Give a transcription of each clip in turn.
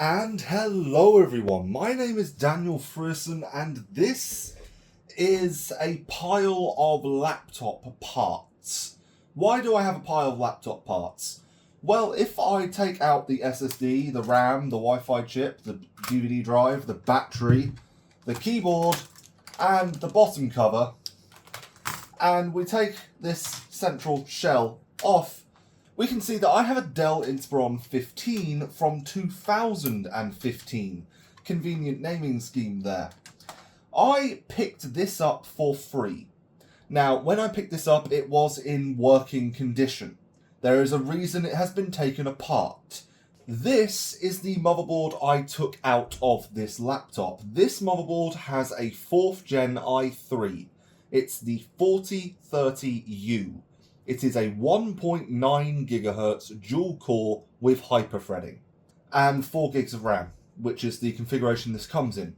And hello everyone, my name is Daniel Frierson and this is a pile of laptop parts. Why do I have a pile of laptop parts? Well, if I take out the SSD, the RAM, the Wi-Fi chip, the DVD drive, the battery, the keyboard and the bottom cover, and we take this central shell off, we can see that I have a Dell Inspiron 15 from 2015. Convenient naming scheme there. I picked this up for free. Now, when I picked this up, it was in working condition. There is a reason it has been taken apart. This is the motherboard I took out of this laptop. This motherboard has a 4th gen i3. It's the 4030U. It is a 1.9 GHz dual core with hyperthreading and 4 gigs of RAM, which is the configuration this comes in.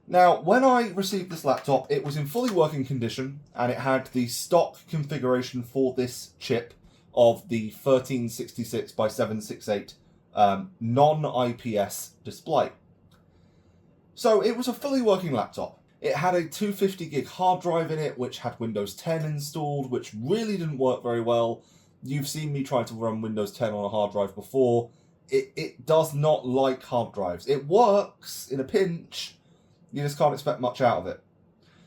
Now, when I received this laptop, it was in fully working condition and it had the stock configuration for this chip of the 1366 by 768 non-IPS display. So it was a fully working laptop. It had a 250 gig hard drive in it, which had Windows 10 installed, which really didn't work very well. You've seen me try to run Windows 10 on a hard drive before. It does not like hard drives. It works in a pinch. You just can't expect much out of it.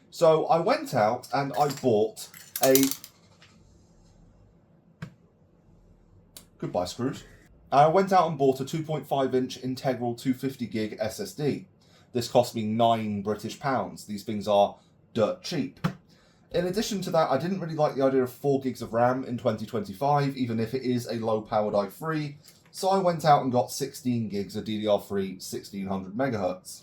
So I went out and I bought a... Goodbye, Scrooge. I went out and bought a 2.5 inch integral 250 gig SSD. This cost me £9 British. These things are dirt cheap. In addition to that, I didn't really like the idea of 4 gigs of RAM in 2025, even if it is a low-powered i3, so I went out and got 16 gigs of DDR3 1600 MHz.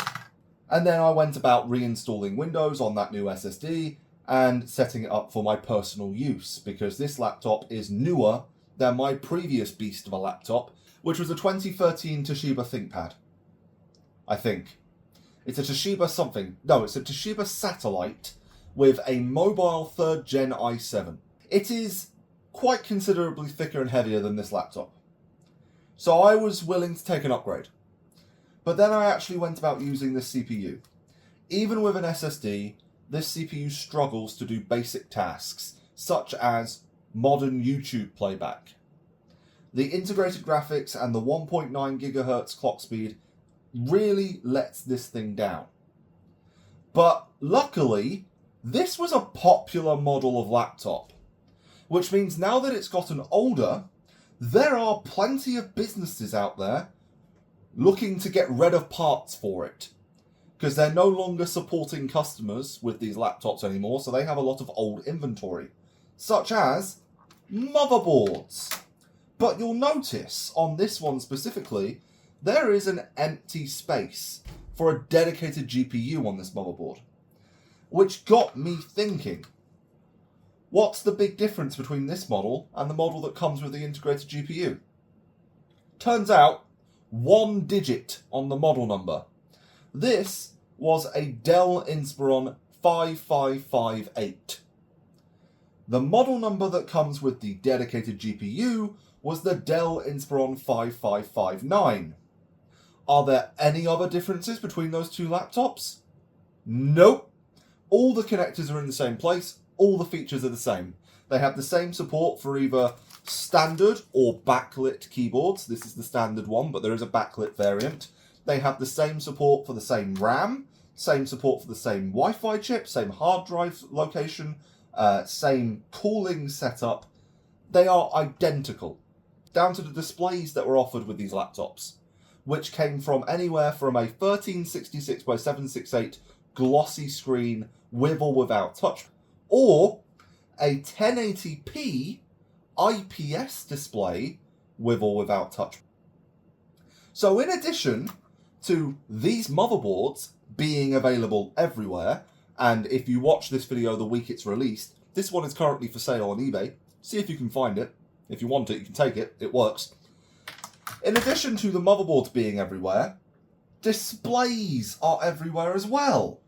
And then I went about reinstalling Windows on that new SSD and setting it up for my personal use, because this laptop is newer than my previous beast of a laptop, which was a 2013 Toshiba ThinkPad. I think. It's a Toshiba something. No, it's a Toshiba Satellite with a mobile 3rd gen i7. It is quite considerably thicker and heavier than this laptop. So I was willing to take an upgrade. But then I actually went about using this CPU. Even with an SSD, this CPU struggles to do basic tasks, such as modern YouTube playback. The integrated graphics and the 1.9 GHz clock speed really lets this thing down. But luckily, this was a popular model of laptop, which means now that it's gotten older, there are plenty of businesses out there looking to get rid of parts for it, because they're no longer supporting customers with these laptops anymore, so they have a lot of old inventory, such as motherboards. But you'll notice on this one specifically, there is an empty space for a dedicated GPU on this motherboard, which got me thinking, what's the big difference between this model and the model that comes with the integrated GPU? Turns out, one digit on the model number. This was a Dell Inspiron 5558. The model number that comes with the dedicated GPU was the Dell Inspiron 5559. Are there any other differences between those two laptops? Nope. All the connectors are in the same place, all the features are the same. They have the same support for either standard or backlit keyboards. This is the standard one, but there is a backlit variant. They have the same support for the same RAM, same support for the same Wi-Fi chip, same hard drive location, same cooling setup. They are identical, down to the displays that were offered with these laptops, which came from anywhere from a 1366 by 768 glossy screen with or without touch, or a 1080p IPS display with or without touch. So in addition to these motherboards being available everywhere, and if you watch this video the week it's released, this one is currently for sale on eBay. See if you can find it. If you want it, you can take it. It works. In addition to the motherboards being everywhere, displays are everywhere as well.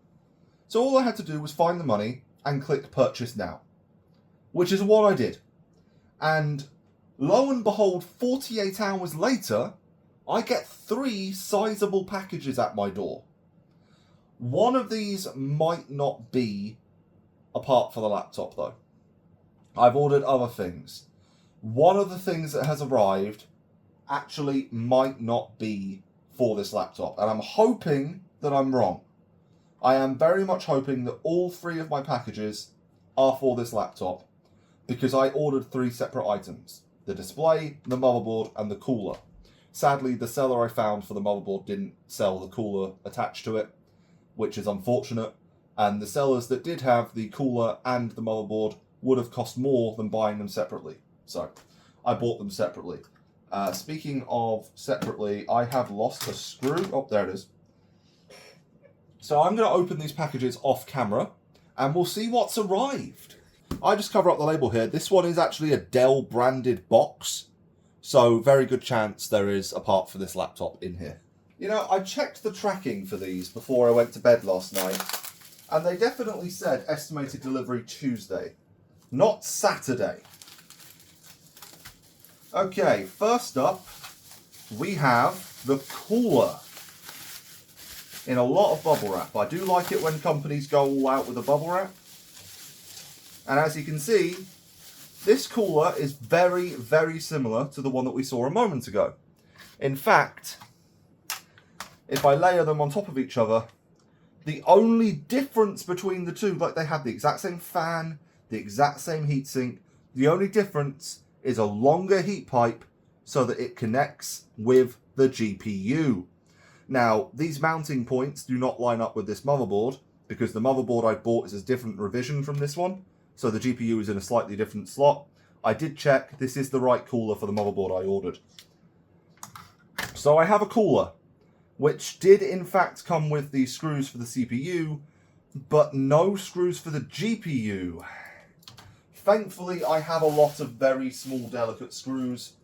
So all I had to do was find the money and click purchase now, which is what I did. And lo and behold, 48 hours later, I get 3 sizable packages at my door. One of these might not be a part for the laptop though. I've ordered other things. One of the things that has arrived actually might not be for this laptop, and I'm hoping that I'm wrong. I am very much hoping that all 3 of my packages are for this laptop, because I ordered 3 separate items: the display, the motherboard, and the cooler. Sadly, the seller I found for the motherboard didn't sell the cooler attached to it, which is unfortunate, and the sellers that did have the cooler and the motherboard would have cost more than buying them separately. So, I bought them separately. Speaking of separately, I have lost a screw. Oh, there it is. So I'm going to open these packages off camera, and we'll see what's arrived. I just cover up the label here. This one is actually a Dell branded box, so very good chance there is a part for this laptop in here. You know, I checked the tracking for these before I went to bed last night, and they definitely said estimated delivery Tuesday, not Saturday. Okay, first up, we have the cooler in a lot of bubble wrap. I do like it when companies go all out with the bubble wrap. And as you can see, this cooler is very, very similar to the one that we saw a moment ago. In fact, if I layer them on top of each other, the only difference between the two, like they have the exact same fan, the exact same heatsink, the only difference is a longer heat pipe so that it connects with the GPU. Now, these mounting points do not line up with this motherboard, because the motherboard I bought is a different revision from this one, so the GPU is in a slightly different slot. I did check, this is the right cooler for the motherboard I ordered. So I have a cooler, which did in fact come with the screws for the CPU, but no screws for the GPU. Thankfully, I have a lot of very small, delicate screws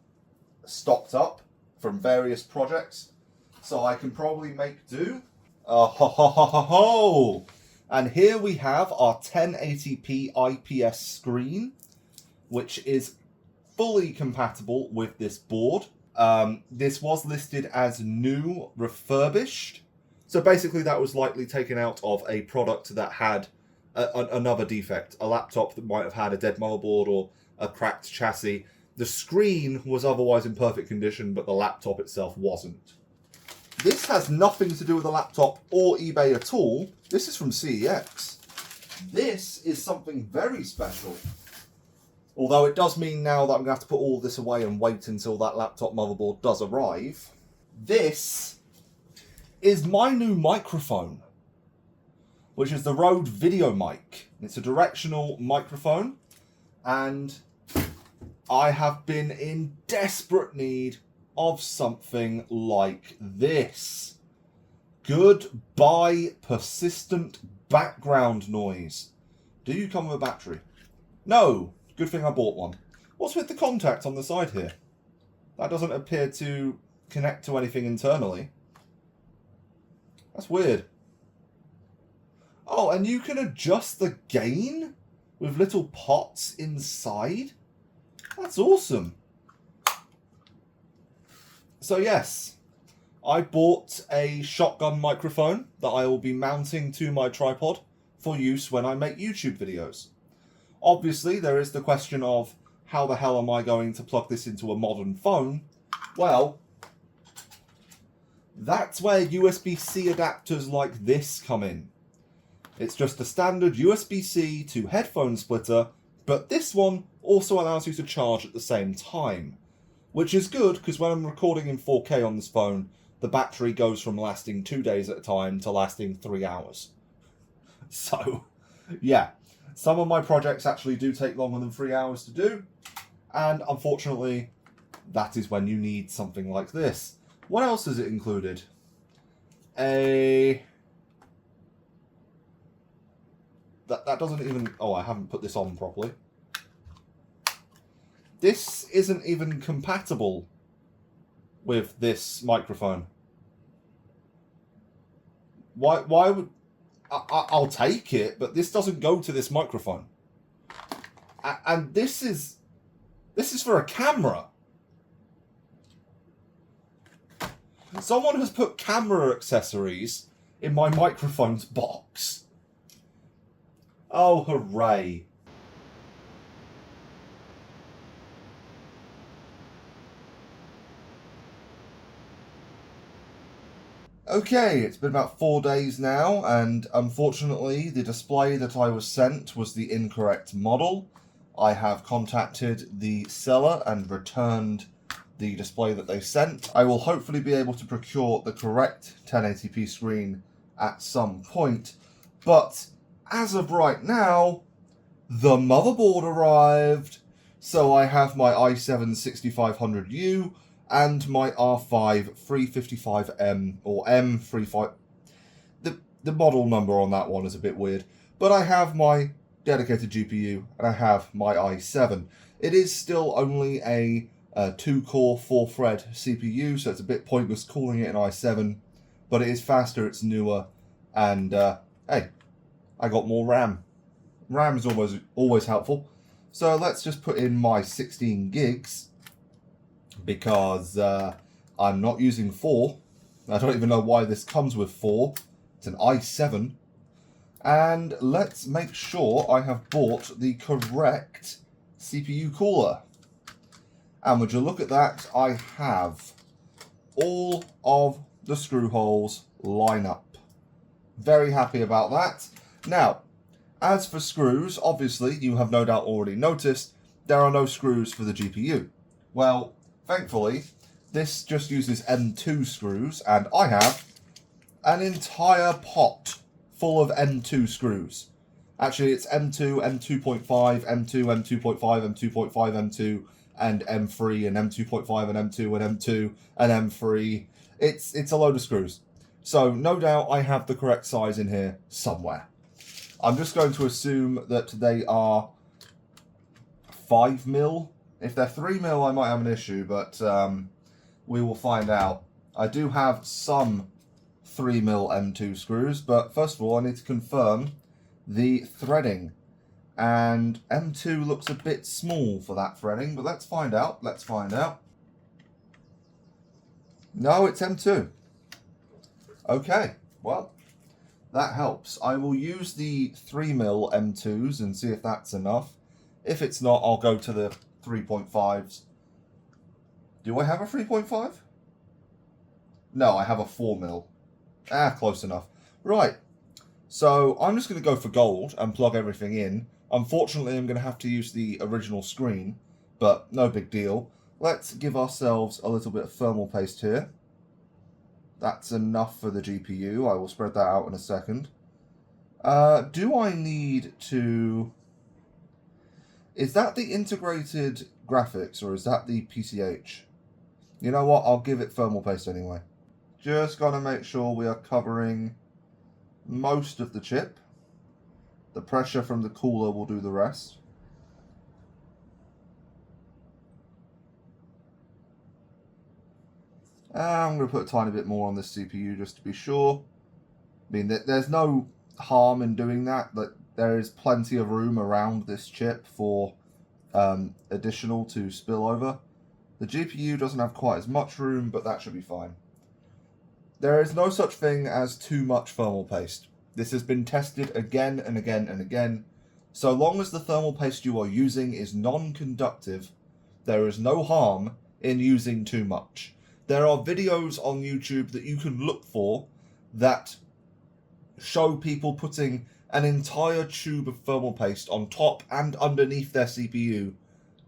stocked up from various projects, so I can probably make do. And here we have our 1080p IPS screen, which is fully compatible with this board. This was listed as new, refurbished. So basically that was likely taken out of a product that had another defect, a laptop that might have had a dead motherboard or a cracked chassis. The screen was otherwise in perfect condition, but the laptop itself wasn't. This has nothing to do with the laptop or eBay at all. This is from CEX. This is something very special. Although it does mean now that I'm going to have to put all this away and wait until that laptop motherboard does arrive. This is my new microphone, which is the Rode Video Mic. It's a directional microphone, and I have been in desperate need of something like this. Goodbye persistent background noise. Do you come with a battery? No. Good thing I bought one. What's with the contact on the side here? That doesn't appear to connect to anything internally. That's weird. Oh, and you can adjust the gain with little pots inside? That's awesome. So yes, I bought a shotgun microphone that I will be mounting to my tripod for use when I make YouTube videos. Obviously, there is the question of how the hell am I going to plug this into a modern phone? Well, that's where USB-C adapters like this come in. It's just a standard USB-C to headphone splitter, but this one also allows you to charge at the same time. Which is good, because when I'm recording in 4K on this phone, the battery goes from lasting 2 days at a time to lasting 3 hours. So, yeah. Some of my projects actually do take longer than 3 hours to do, and unfortunately, that is when you need something like this. What else is it included? That doesn't even... Oh, I haven't put this on properly. This isn't even compatible with this microphone. Why would... I'll take it, but this doesn't go to this microphone. And this is for a camera. Someone has put camera accessories in my microphone's box. Oh, hooray. Okay, it's been about 4 days now, and unfortunately the display that I was sent was the incorrect model. I have contacted the seller and returned the display that they sent. I will hopefully be able to procure the correct 1080p screen at some point, but as of right now, the motherboard arrived. So I have my i7-6500U and my R5 355M or M35. The model number on that one is a bit weird, but I have my dedicated GPU and I have my i7. It is still only a 2-core, 4-thread CPU, so it's a bit pointless calling it an i7, but it is faster, it's newer, and hey, I got more RAM. RAM is always helpful. So let's just put in my 16 gigs, because I'm not using 4. I don't even know why this comes with 4. It's an i7. And let's make sure I have bought the correct CPU cooler. And would you look at that, I have all of the screw holes line up. Very happy about that. Now, as for screws, obviously, you have no doubt already noticed, there are no screws for the GPU. Well, thankfully, this just uses M2 screws, and I have an entire pot full of M2 screws. Actually, it's M2, M2.5, M2, M2.5, M2.5, M2, and M3, and M2.5, and M2, and M2, and M3. It's a load of screws. So, no doubt I have the correct size in here somewhere. I'm just going to assume that they are 5mm. If they're 3mm, I might have an issue, but we will find out. I do have some 3mm M2 screws, but first of all, I need to confirm the threading. And M2 looks a bit small for that threading, but let's find out. Let's find out. No, it's M2. Okay, well, that helps. I will use the 3mm M2s and see if that's enough. If it's not, I'll go to the 3.5s. Do I have a 3.5? No, I have a 4mm. Close enough. Right, so I'm just going to go for gold and plug everything in. Unfortunately, I'm going to have to use the original screen, but no big deal. Let's give ourselves a little bit of thermal paste here. That's enough for the GPU. I will spread that out in a second. Do I need to... Is that the integrated graphics, or is that the PCH? You know what? I'll give it thermal paste anyway. Just got to make sure we are covering most of the chip. The pressure from the cooler will do the rest. I'm going to put a tiny bit more on this CPU just to be sure. I mean, there's no harm in doing that. But there is plenty of room around this chip for additional to spill over. The GPU doesn't have quite as much room, but that should be fine. There is no such thing as too much thermal paste. This has been tested again and again and again. So long as the thermal paste you are using is non-conductive, there is no harm in using too much. There are videos on YouTube that you can look for that show people putting an entire tube of thermal paste on top and underneath their CPU,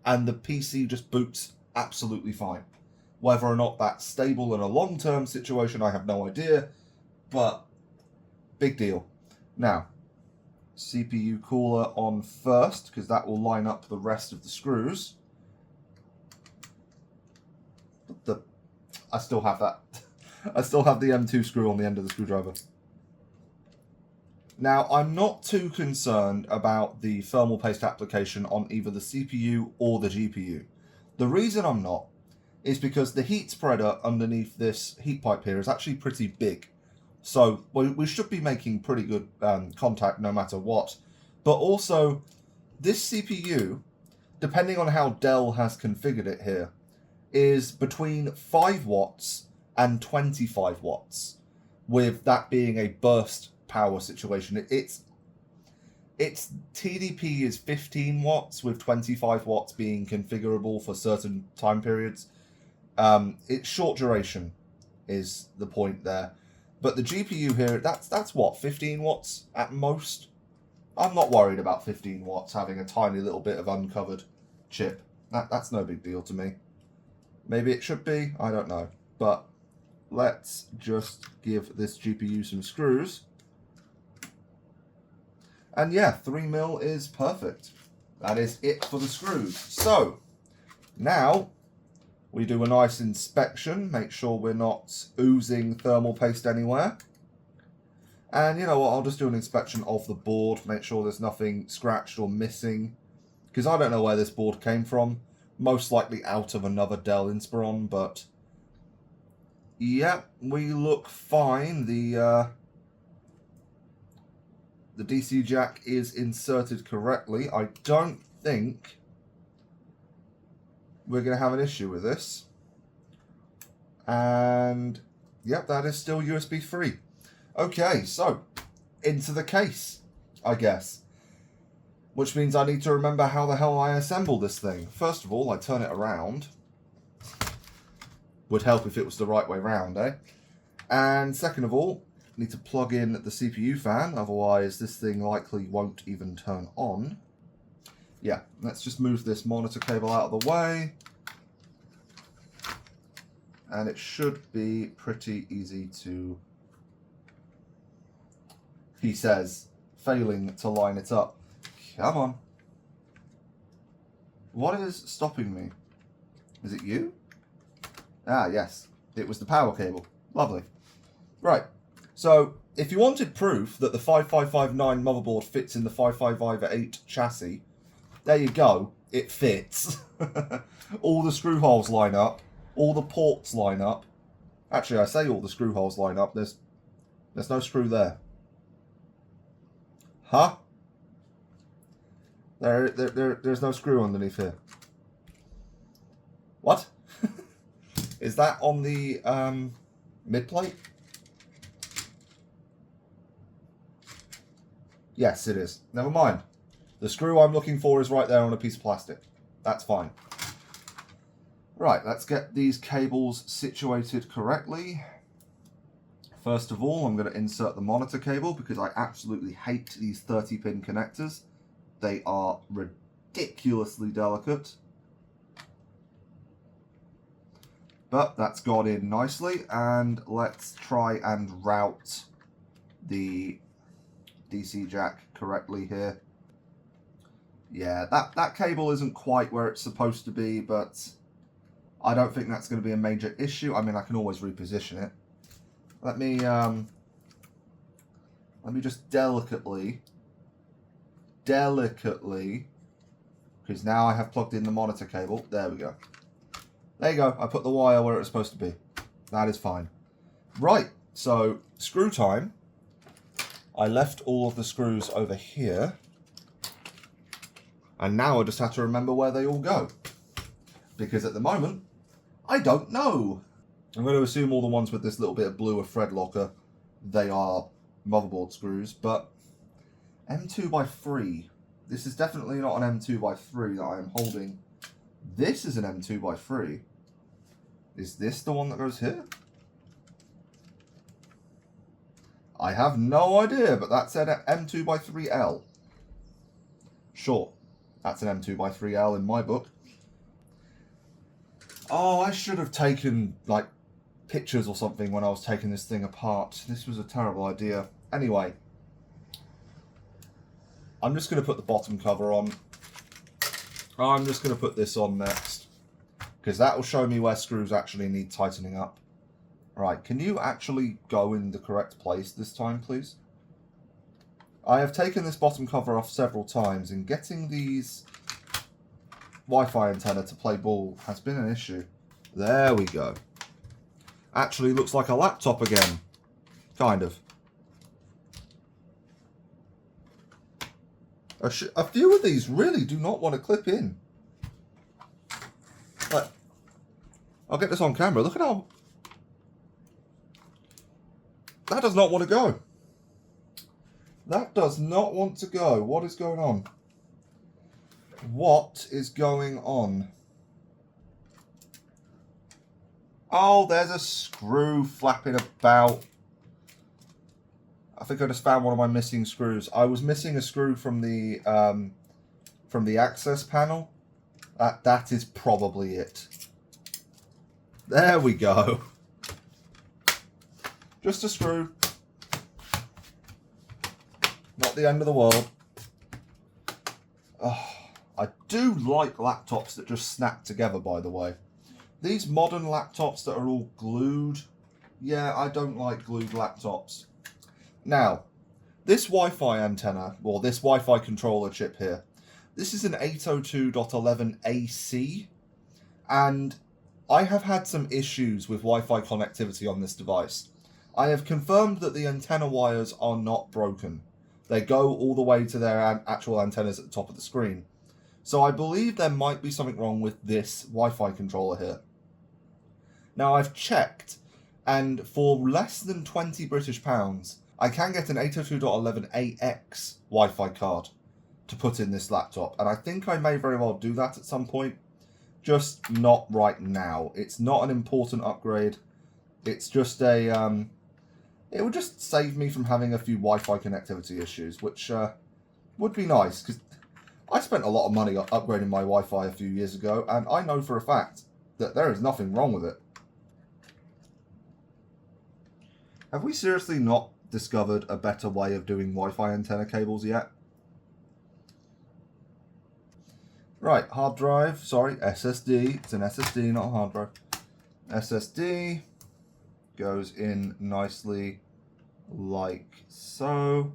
and the PC just boots absolutely fine. Whether or not that's stable in a long-term situation, I have no idea, but big deal. Now, CPU cooler on first, because that will line up the rest of the screws. I still have that. I still have the M2 screw on the end of the screwdriver. Now, I'm not too concerned about the thermal paste application on either the CPU or the GPU. The reason I'm not is because the heat spreader underneath this heat pipe here is actually pretty big. So we should be making pretty good contact no matter what. But also, this CPU, depending on how Dell has configured it here, is between 5 watts and 25 watts, with that being a burst power situation. Its TDP is 15 watts, with 25 watts being configurable for certain time periods. It's short duration is the point there. But the GPU here, that's what, 15 watts at most? I'm not worried about 15 watts having a tiny little bit of uncovered chip. That's no big deal to me. Maybe it should be, I don't know. But let's just give this GPU some screws. And yeah, 3mm is perfect. That is it for the screws. So, now we do a nice inspection, make sure we're not oozing thermal paste anywhere. And you know what, I'll just do an inspection of the board, make sure there's nothing scratched or missing. Because I don't know where this board came from. Most likely out of another Dell Inspiron, but yeah, we look fine. The DC jack is inserted correctly. I don't think we're going to have an issue with this. And yep, that is still USB 3. Okay, so into the case, I guess. Which means I need to remember how the hell I assemble this thing. First of all, I turn it around. Would help if it was the right way round, eh? And second of all, I need to plug in the CPU fan, otherwise this thing likely won't even turn on. Yeah, let's just move this monitor cable out of the way. And it should be pretty easy to, he says, failing to line it up. Come on. What is stopping me? Is it you? Ah, yes. It was the power cable. Lovely. Right. So, if you wanted proof that the 5559 motherboard fits in the 5558 chassis, there you go. It fits. All the screw holes line up. All the ports line up. Actually, I say all the screw holes line up. There's no screw there. Huh? There's no screw underneath here. What? Is that on the mid plate? Yes, it is. Never mind. The screw I'm looking for is right there on a piece of plastic. That's fine. Right, let's get these cables situated correctly. First of all, I'm going to insert the monitor cable because I absolutely hate these 30-pin connectors. They are ridiculously delicate. But that's got in nicely, and let's try and route the DC jack correctly here. Yeah, that cable isn't quite where it's supposed to be, but I don't think that's going to be a major issue. I mean, I can always reposition it. Let me just delicately, because now I have plugged in the monitor cable. There we go. There you go. I put the wire where it's supposed to be. That is fine. Right, so screw time. I left all of the screws over here. And now I just have to remember where they all go. Because at the moment, I don't know. I'm going to assume all the ones with this little bit of blue are thread locker. They are motherboard screws, but M2x3. This is definitely not an M2x3 that I am holding. This is an M2x3. Is this the one that goes here? I have no idea, but that said M2x3L. Sure, that's an M2x3L in my book. Oh, I should have taken, like, pictures or something when I was taking this thing apart. This was a terrible idea. Anyway, I'm just going to put the bottom cover on. I'm just going to put this on next, because that will show me where screws actually need tightening up. Right, can you actually go in the correct place this time, please? I have taken this bottom cover off several times, and getting these Wi-Fi antenna to play ball has been an issue. There we go. Actually looks like a laptop again. Kind of. A few of these really do not want to clip in. But I'll get this on camera. Look at how That does not want to go. That does not want to go. What is going on? What is going on? Oh, there's a screw flapping about. I think I just found one of my missing screws. I was missing a screw from the access panel. That is probably it. There we go. Just a screw. Not the end of the world. Oh, I do like laptops that just snap together, by the way. These modern laptops that are all glued, yeah, I don't like glued laptops. Now, this Wi-Fi antenna, or this Wi-Fi controller chip here, this is an 802.11ac, and I have had some issues with Wi-Fi connectivity on this device. I have confirmed that the antenna wires are not broken. They go all the way to their actual antennas at the top of the screen. So I believe there might be something wrong with this Wi-Fi controller here. Now I've checked, and for less than £20 I can get an 802.11ax Wi-Fi card to put in this laptop, and I think I may very well do that at some point, just not right now. It's not an important upgrade. It's just a, it would just save me from having a few Wi-Fi connectivity issues, which would be nice, because I spent a lot of money upgrading my Wi-Fi a few years ago, and I know for a fact that there is nothing wrong with it. Have we seriously not discovered a better way of doing Wi-Fi antenna cables yet? Right, hard drive, sorry, SSD. It's an SSD, not a hard drive. SSD goes in nicely like so.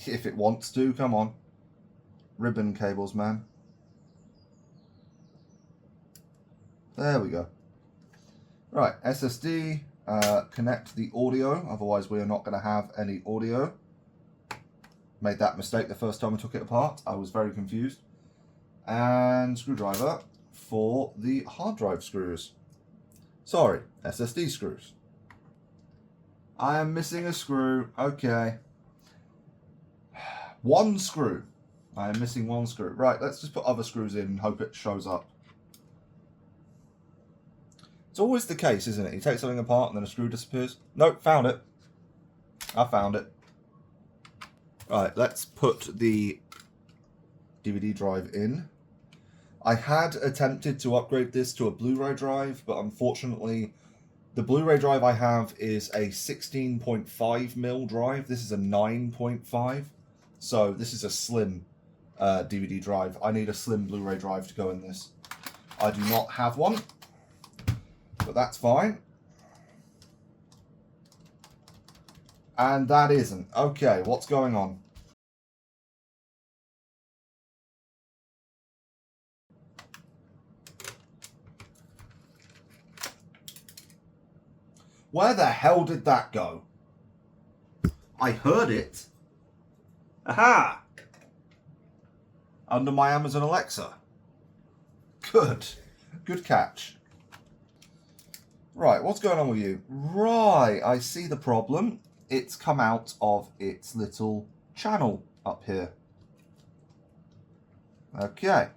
If it wants to, come on. Ribbon cables, man. There we go. Right, SSD, connect the audio, otherwise we are not going to have any audio. Made that mistake the first time I took it apart. I was very confused. And screwdriver for the hard drive screws. Sorry, SSD screws. I am missing a screw. Okay. One screw. I am missing one screw. Right, let's just put other screws in and hope it shows up. It's always the case, isn't it? You take something apart and then a screw disappears. Nope, found it. I found it. Right, let's put the DVD drive in. I had attempted to upgrade this to a Blu-ray drive, but unfortunately the Blu-ray drive I have is a 16.5mm drive. This is a 9.5. So this is a slim DVD drive. I need a slim Blu-ray drive to go in this. I do not have one, but that's fine. And that isn't. Okay, what's going on? Where the hell did that go? I heard it. Aha! Under my Amazon Alexa. Good. Good catch. Right, what's going on with you? Right, I see the problem. It's come out of its little channel up here. Okay.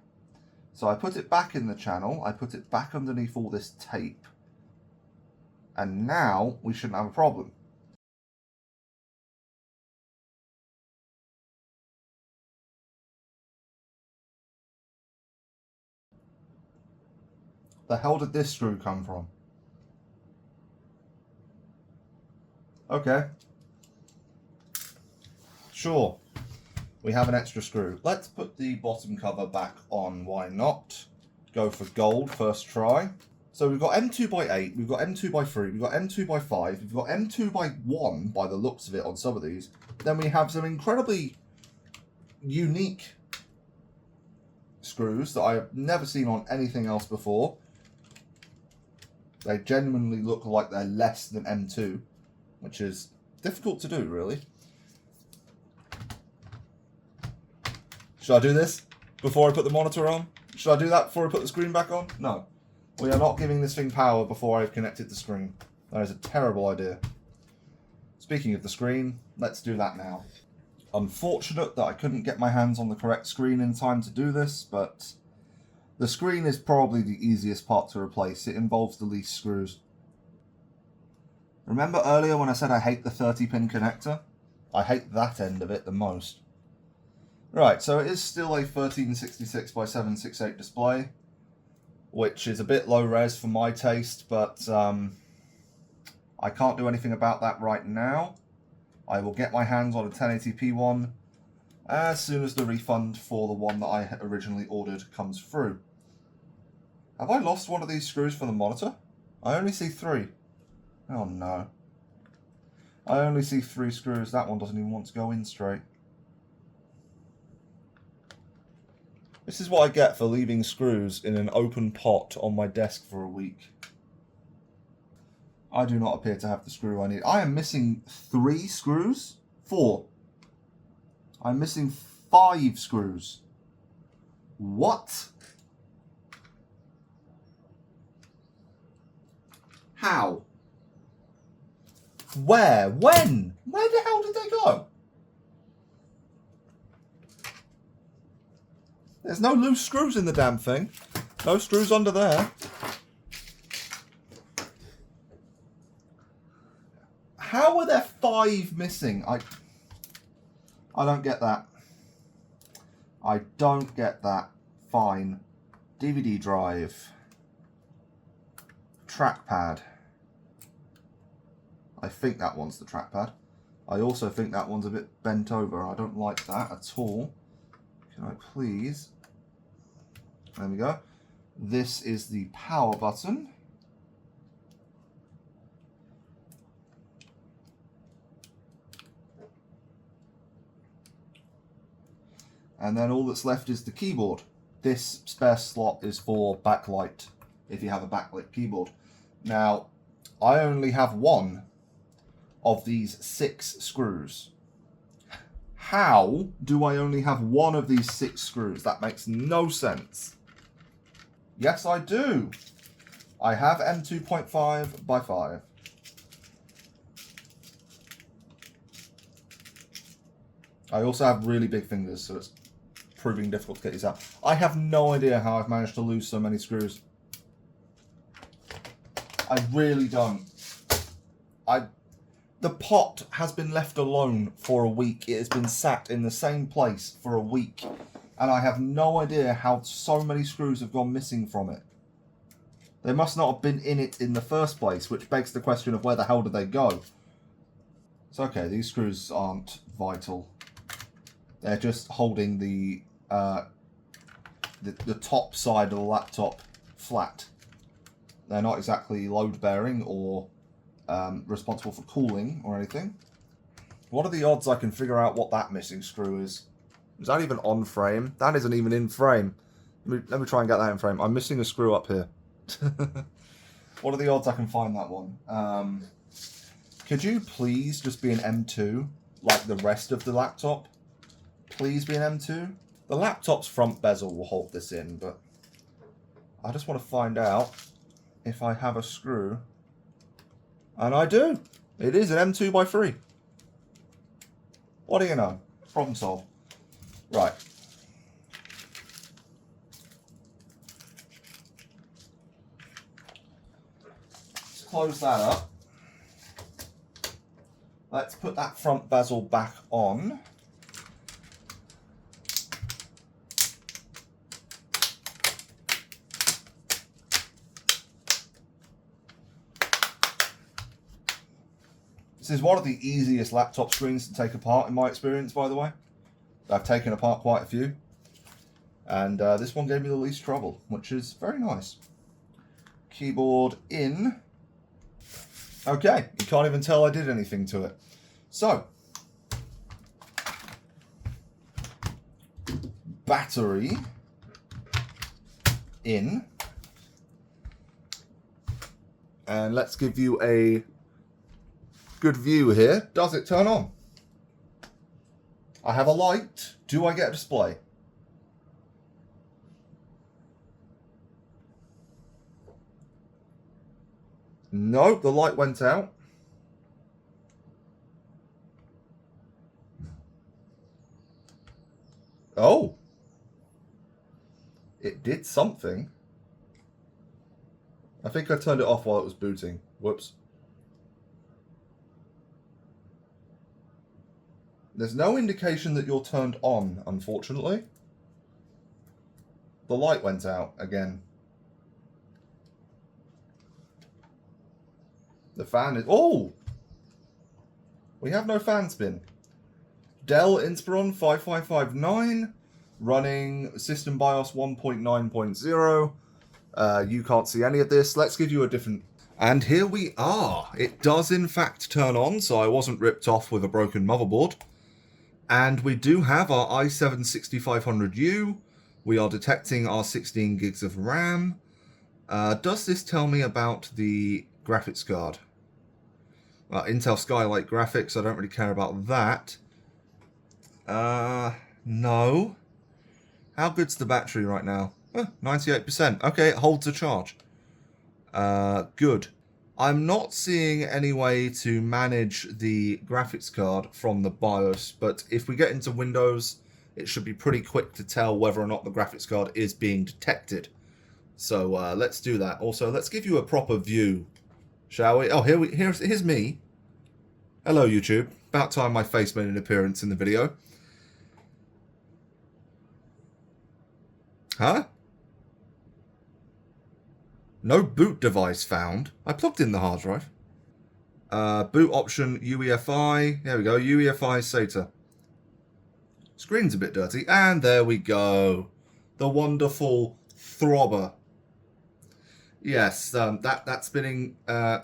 So I put it back in the channel. I put it back underneath all this tape. And now we shouldn't have a problem. The hell did this screw come from? Okay. Sure. We have an extra screw. Let's put the bottom cover back on. Why not? Go for gold first try. So we've got M2 by 8, we've got M2 by 3, we've got M2 by 5, we've got M2 by 1 by the looks of it on some of these. Then we have some incredibly unique screws that I have never seen on anything else before. They genuinely look like they're less than M2, which is difficult to do, really. Should I do this before I put the monitor on? Should I do that before I put the screen back on? No. We are not giving this thing power before I've connected the screen. That is a terrible idea. Speaking of the screen, let's do that now. Unfortunate that I couldn't get my hands on the correct screen in time to do this, but the screen is probably the easiest part to replace. It involves the least screws. Remember earlier when I said I hate the 30-pin connector? I hate that end of it the most. Right, so it is still a 1366 by 768 display, which is a bit low res for my taste, but I can't do anything about that right now. I will get my hands on a 1080p one as soon as the refund for the one that I originally ordered comes through. Have I lost one of these screws for the monitor? I only see 3. Oh no. I only see 3 screws. That one doesn't even want to go in straight. This is what I get for leaving screws in an open pot on my desk for a week. I do not appear to have the screw I need. I am missing 3 screws? 4. I'm missing 5 screws. What? How? Where? When? Where the hell did they go? There's no loose screws in the damn thing. No screws under there. How are there 5 missing? I don't get that. I don't get that. Fine. DVD drive. Trackpad. I think that one's the trackpad. I also think that one's a bit bent over. I don't like that at all. Can I please... There we go. This is the power button. And then all that's left is the keyboard. This spare slot is for backlight, if you have a backlit keyboard. Now, I only have 1 of these 6 screws. How do I only have 1 of these 6 screws? That makes no sense. Yes, I do. I have M2.5 by 5. I also have really big fingers, so it's proving difficult to get these out. I have no idea how I've managed to lose so many screws. I really don't. The pot has been left alone for a week. It has been sat in the same place for a week. And I have no idea how so many screws have gone missing from it. They must not have been in it in the first place, which begs the question of where the hell did they go? It's okay, these screws aren't vital. They're just holding the top side of the laptop flat. They're not exactly load-bearing or responsible for cooling or anything. What are the odds I can figure out what that missing screw is? Is that even on frame? That isn't even in frame. Let me try and get that in frame. I'm missing a screw up here. What are the odds I can find that one? Could you please just be an M2 like the rest of the laptop? Please be an M2. The laptop's front bezel will hold this in, but I just want to find out if I have a screw. And I do. It is an M2 by 3. What do you know? Problem solved. Right. Let's close that up. Let's put that front bezel back on. This is one of the easiest laptop screens to take apart in my experience, by the way. I've taken apart quite a few. And this one gave me the least trouble, which is very nice. Keyboard in. Okay, you can't even tell I did anything to it. So, battery in. And let's give you a good view here. Does it turn on? I have a light. Do I get a display? Nope, the light went out. Oh. It did something. I think I turned it off while it was booting. Whoops. There's no indication that you're turned on, unfortunately. The light went out again. The fan is... Oh! We have no fan spin. Dell Inspiron 5559, running System BIOS 1.9.0. You can't see any of this. Let's give you a different... And here we are. It does in fact turn on, so I wasn't ripped off with a broken motherboard. And we do have our i7-6500U. We are detecting our 16 gigs of RAM. Does this tell me about the graphics card? Intel Skylake graphics, I don't really care about that. No. How good's the battery right now? 98%. Okay, it holds a charge. Good. I'm not seeing any way to manage the graphics card from the BIOS, but if we get into Windows, it should be pretty quick to tell whether or not the graphics card is being detected. So let's do that. Also, let's give you a proper view, shall we? Oh, here's me. Hello, YouTube. About time my face made an appearance in the video. Huh? No boot device found. I plugged in the hard drive. Boot option UEFI. There we go. UEFI SATA. Screen's a bit dirty. And there we go. The wonderful throbber. Yes, that spinning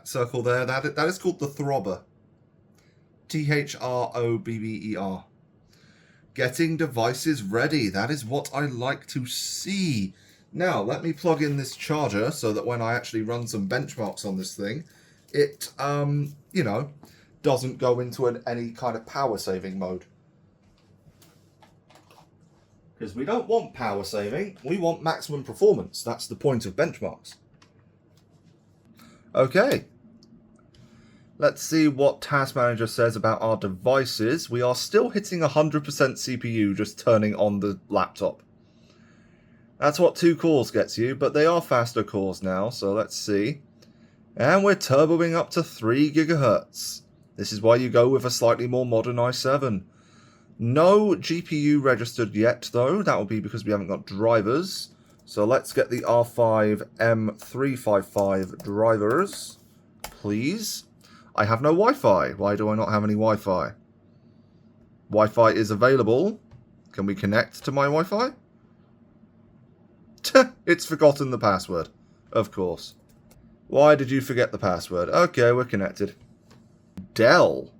circle there, that is called the throbber. THROBBER. Getting devices ready. That is what I like to see. Now, let me plug in this charger so that when I actually run some benchmarks on this thing, it, you know, doesn't go into any kind of power saving mode. Because we don't want power saving, we want maximum performance. That's the point of benchmarks. Okay. Let's see what Task Manager says about our devices. We are still hitting 100% CPU just turning on the laptop. That's what 2 cores gets you, but they are faster cores now, so let's see. And we're turboing up to 3 GHz. This is why you go with a slightly more modern i7. No GPU registered yet, though. That will be because we haven't got drivers. So let's get the R5 M355 drivers, please. I have no Wi-Fi. Why do I not have any Wi-Fi? Wi-Fi is available. Can we connect to my Wi-Fi? It's forgotten the password. Of course. Why did you forget the password? Okay, we're connected. Dell.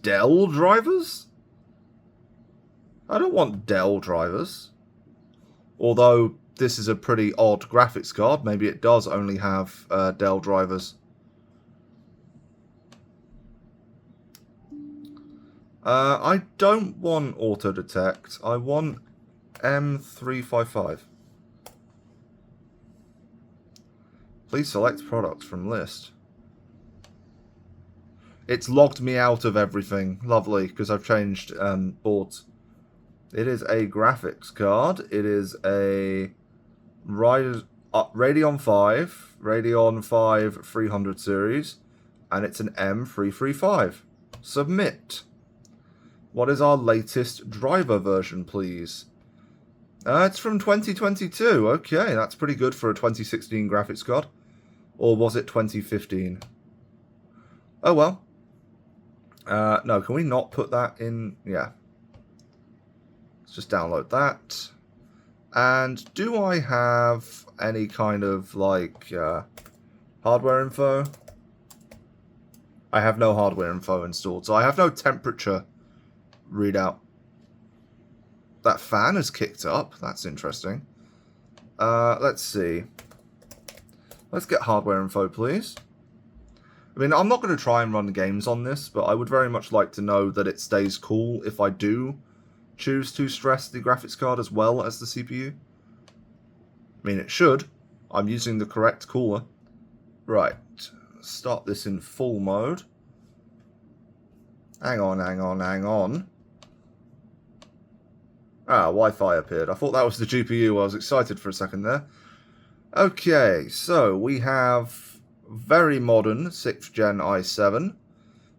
Dell drivers? I don't want Dell drivers. Although this is a pretty odd graphics card. Maybe it does only have Dell drivers. I don't want auto detect. I want M355. Please select products from list. It's logged me out of everything. Lovely, because I've changed boards. It is a graphics card. It is a Radeon 5 300 series, and it's an M335. Submit. What is our latest driver version, please? It's from 2022. Okay, that's pretty good for a 2016 graphics card. Or was it 2015? Oh well. No, can we not put that in? Yeah. Let's just download that. And do I have any kind of, like, hardware info? I have no hardware info installed, so I have no temperature readout. That fan is kicked up. That's interesting. Let's see. Let's get hardware info, please. I mean, I'm not going to try and run games on this, but I would very much like to know that it stays cool if I do choose to stress the graphics card as well as the CPU. I mean, it should. I'm using the correct cooler. Right. start this in full mode. Hang on. Ah, Wi-Fi appeared. I thought that was the GPU. I was excited for a second there. Okay, so we have very modern 6th Gen i7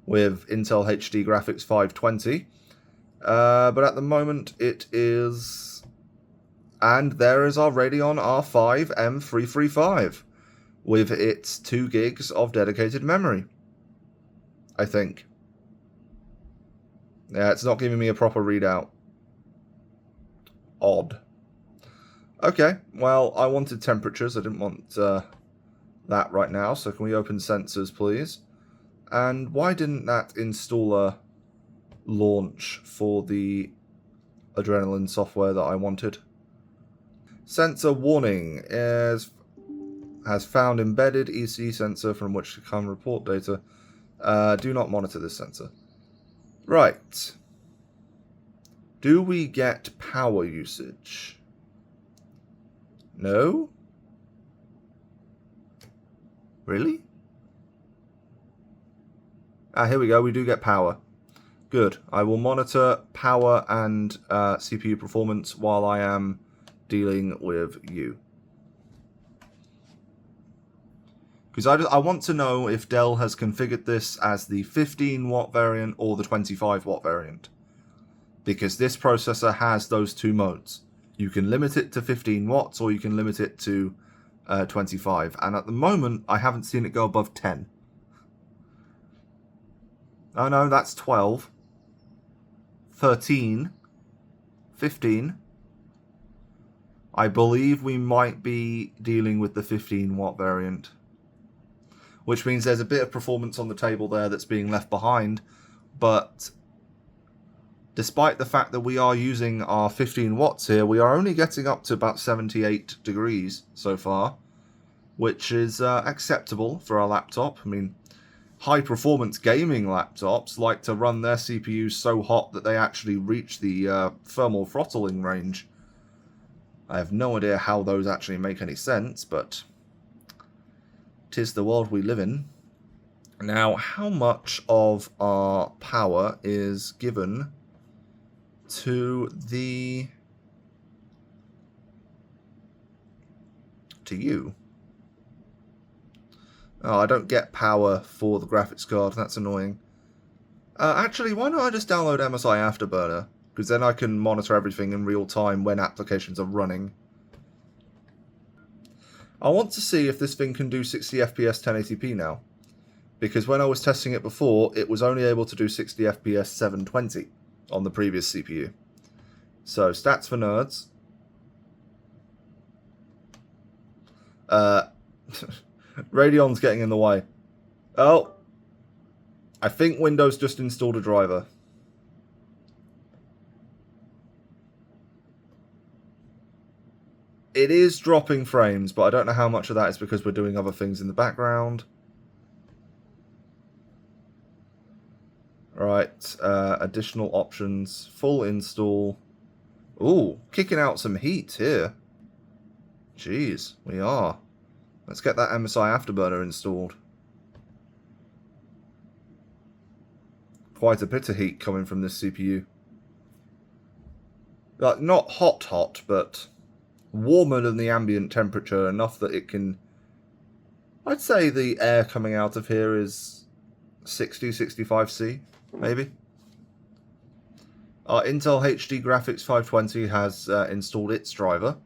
with Intel HD graphics 520. But at the moment it is... And there is our Radeon R5 M335 with its 2 gigs of dedicated memory, I think. Yeah, it's not giving me a proper readout. Odd. Okay, well, I wanted temperatures. I didn't want that right now. So can we open sensors, please? And why didn't that installer launch for the Adrenaline software that I wanted? Sensor warning has found embedded EC sensor from which to come report data. Do not monitor this sensor. Right. Do we get power usage? No? Really? Ah, here we go. We do get power. Good. I will monitor power and CPU performance while I am dealing with you. Because I want to know if Dell has configured this as the 15 watt variant or the 25 watt variant. Because this processor has those two modes. You can limit it to 15 watts or you can limit it to 25. And at the moment, I haven't seen it go above 10. Oh no, that's 12. 13. 15. I believe we might be dealing with the 15 watt variant. Which means there's a bit of performance on the table there that's being left behind. But despite the fact that we are using our 15 watts here, we are only getting up to about 78 degrees so far, which is acceptable for our laptop. I mean, high-performance gaming laptops like to run their CPUs so hot that they actually reach the thermal throttling range. I have no idea how those actually make any sense, but 'tis the world we live in. Now, how much of our power is given to you? Oh, I don't get power for the graphics card. That's annoying. Actually, why don't I just download MSI Afterburner? Because then I can monitor everything in real time when applications are running. I want to see if this thing can do 60 FPS 1080p now. Because when I was testing it before, it was only able to do 60 FPS 720 on the previous CPU. So, stats for nerds. Radeon's getting in the way. Oh. I think Windows just installed a driver. It is dropping frames, but I don't know how much of that is because we're doing other things in the background. Right, additional options, full install. Ooh, kicking out some heat here. Jeez, we are. Let's get that MSI Afterburner installed. Quite a bit of heat coming from this CPU. Like, not hot, but warmer than the ambient temperature, enough that it can... I'd say the air coming out of here is 60, 65C, maybe. Our Intel HD Graphics 520 has installed its driver.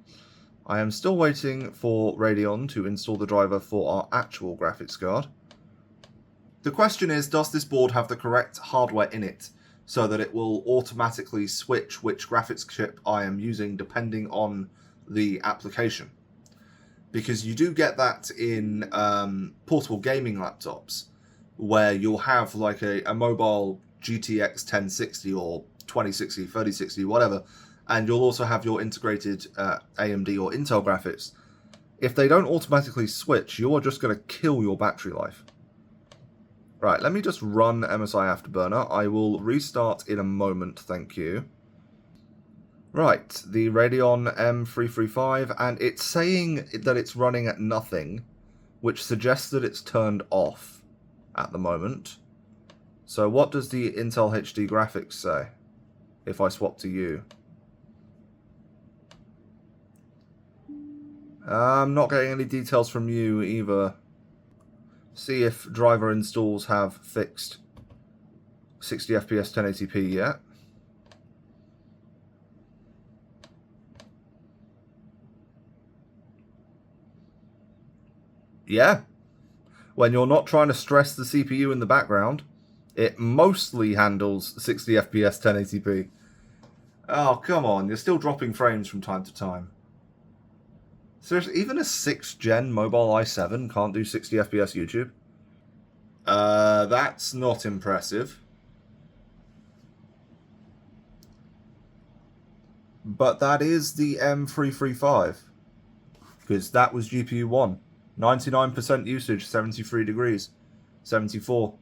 I am still waiting for Radeon to install the driver for our actual graphics card. The question is, does this board have the correct hardware in it so that it will automatically switch which graphics chip I am using depending on the application? Because you do get that in portable gaming laptops where you'll have like a mobile GTX 1060 or 2060, 3060, whatever, and you'll also have your integrated AMD or Intel graphics. If they don't automatically switch, you are just going to kill your battery life. Right, let me just run MSI Afterburner. I will restart in a moment, thank you. Right, the Radeon M335, and it's saying that it's running at nothing, which suggests that it's turned off at the moment. So what does the Intel HD graphics say if I swap to you? I'm not getting any details from you either. See if driver installs have fixed 60 FPS 1080p yet. Yeah. When you're not trying to stress the CPU in the background, it mostly handles 60 FPS 1080p. Oh, come on. You're still dropping frames from time to time. Seriously, even a 6th gen mobile i7 can't do 60 FPS YouTube? That's not impressive. But that is the M335. Because that was GPU 1. 99% usage, 73 degrees. 74.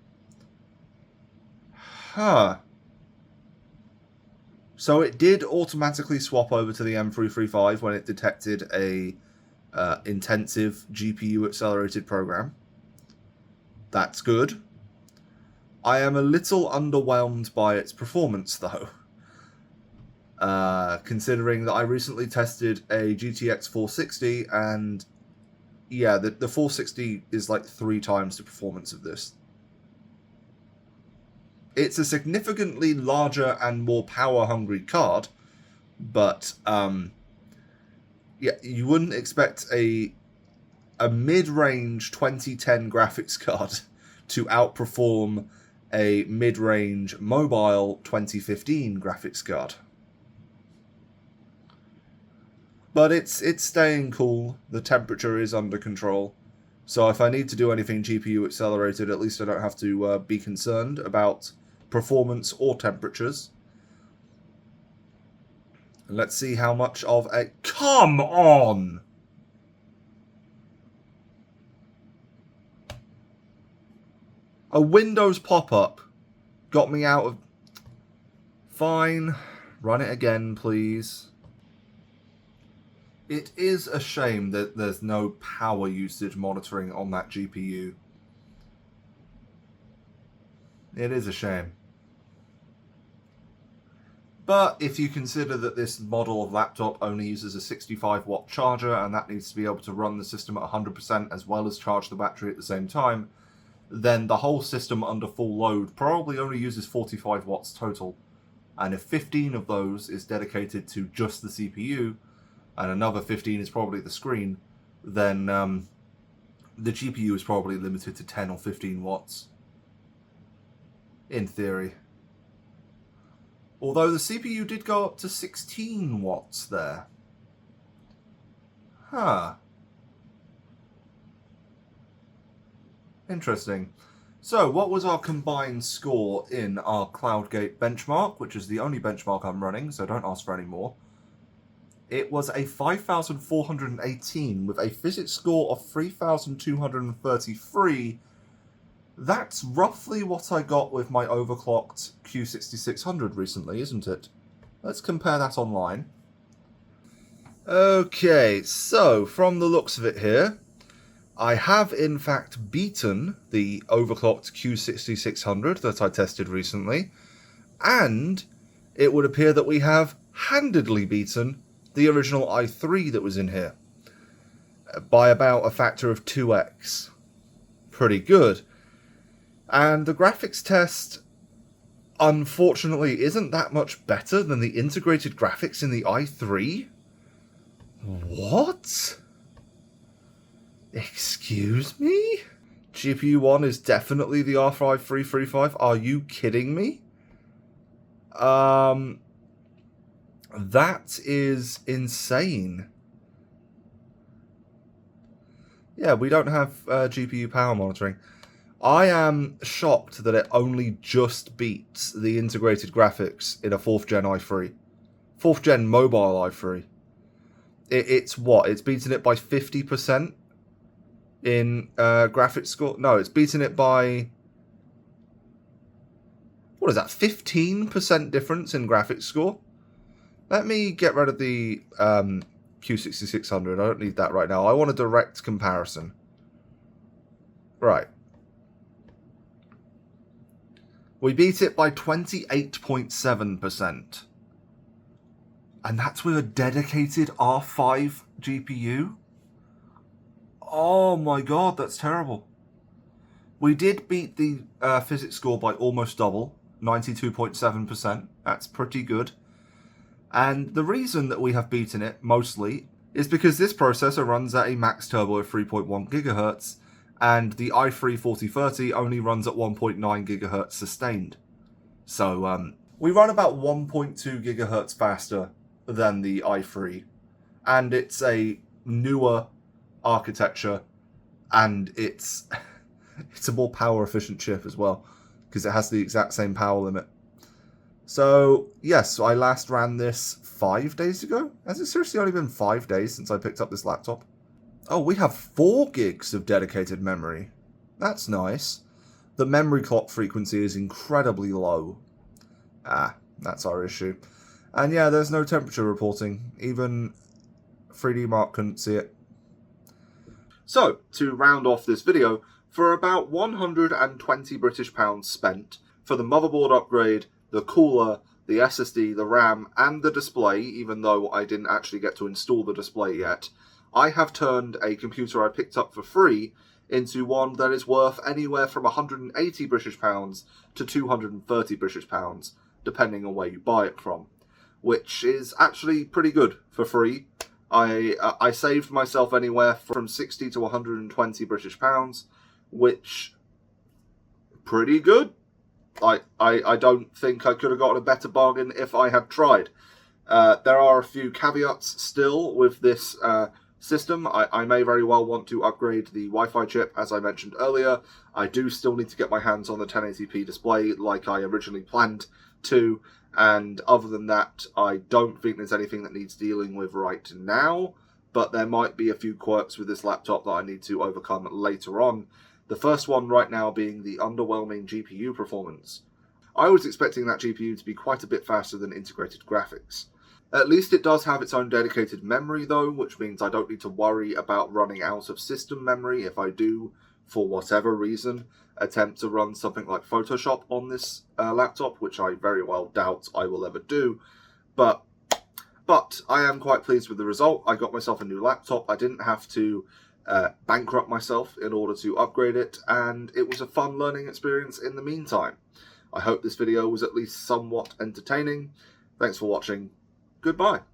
Huh. So it did automatically swap over to the M335 when it detected a intensive GPU accelerated program. That's good. I am a little underwhelmed by its performance though. Considering that I recently tested a GTX 460 and yeah, the 460 is like 3 times the performance of this. It's a significantly larger and more power-hungry card, but yeah, you wouldn't expect a mid-range 2010 graphics card to outperform a mid-range mobile 2015 graphics card. But it's staying cool. The temperature is under control. So if I need to do anything GPU accelerated, at least I don't have to be concerned about performance or temperatures. Let's see how much of a... Come on! A Windows pop-up got me out of... Fine. Run it again, please. It is a shame that there's no power usage monitoring on that GPU. It is a shame. But if you consider that this model of laptop only uses a 65-watt charger and that needs to be able to run the system at 100% as well as charge the battery at the same time, then the whole system under full load probably only uses 45 watts total. And if 15 of those is dedicated to just the CPU, and another 15 is probably the screen, then the GPU is probably limited to 10 or 15 watts. In theory. Although the CPU did go up to 16 watts there. Huh. Interesting. So, what was our combined score in our CloudGate benchmark, which is the only benchmark I'm running, so don't ask for any more. It was a 5,418 with a physics score of 3,233. That's roughly what I got with my overclocked Q6600 recently, isn't it? Let's compare that online. Okay, so from the looks of it here, I have in fact beaten the overclocked Q6600 that I tested recently, and it would appear that we have handedly beaten the original i3 that was in here by about a factor of 2x. Pretty good. And the graphics test, unfortunately, isn't that much better than the integrated graphics in the i3? What? Excuse me? GPU 1 is definitely the R5 335. Are you kidding me? That is insane. Yeah, we don't have GPU power monitoring. I am shocked that it only just beats the integrated graphics in a 4th gen i3. 4th gen mobile i3. It's what? It's beaten it by 50% in graphics score? No, it's beaten it by... What is that? 15% difference in graphics score? Let me get rid of the Q6600. I don't need that right now. I want a direct comparison. Right. We beat it by 28.7%. And that's with a dedicated R5 GPU? Oh my god, that's terrible. We did beat the physics score by almost double, 92.7%. That's pretty good. And the reason that we have beaten it, mostly, is because this processor runs at a max turbo of 3.1 GHz, and the i3 4030 only runs at 1.9 GHz sustained. So, we run about 1.2 GHz faster than the i3, and it's a newer architecture, and it's a more power efficient chip as well, because it has the exact same power limit. So, yes, I last ran this 5 days ago. Has it seriously only been 5 days since I picked up this laptop? Oh, we have 4 gigs of dedicated memory. That's nice. The memory clock frequency is incredibly low. Ah, that's our issue. And yeah, there's no temperature reporting. Even 3D Mark couldn't see it. So, to round off this video, for about 120 British pounds spent for the motherboard upgrade, the cooler, the SSD, the RAM, and the display, even though I didn't actually get to install the display yet, I have turned a computer I picked up for free into one that is worth anywhere from 180 British pounds to 230 British pounds, depending on where you buy it from, which is actually pretty good for free. I saved myself anywhere from 60 to 120 British pounds, which pretty good. I don't think I could have gotten a better bargain if I had tried. There are a few caveats still with this system. I may very well want to upgrade the Wi-Fi chip, as I mentioned earlier. I do still need to get my hands on the 1080p display like I originally planned to, and other than that, I don't think there's anything that needs dealing with right now, but there might be a few quirks with this laptop that I need to overcome later on. The first one right now being the underwhelming GPU performance. I was expecting that GPU to be quite a bit faster than integrated graphics. At least it does have its own dedicated memory though, which means I don't need to worry about running out of system memory if I do, for whatever reason, attempt to run something like Photoshop on this laptop, which I very well doubt I will ever do. But I am quite pleased with the result. I got myself a new laptop. I didn't have to bankrupt myself in order to upgrade it, and it was a fun learning experience in the meantime. I hope this video was at least somewhat entertaining. Thanks for watching. Goodbye.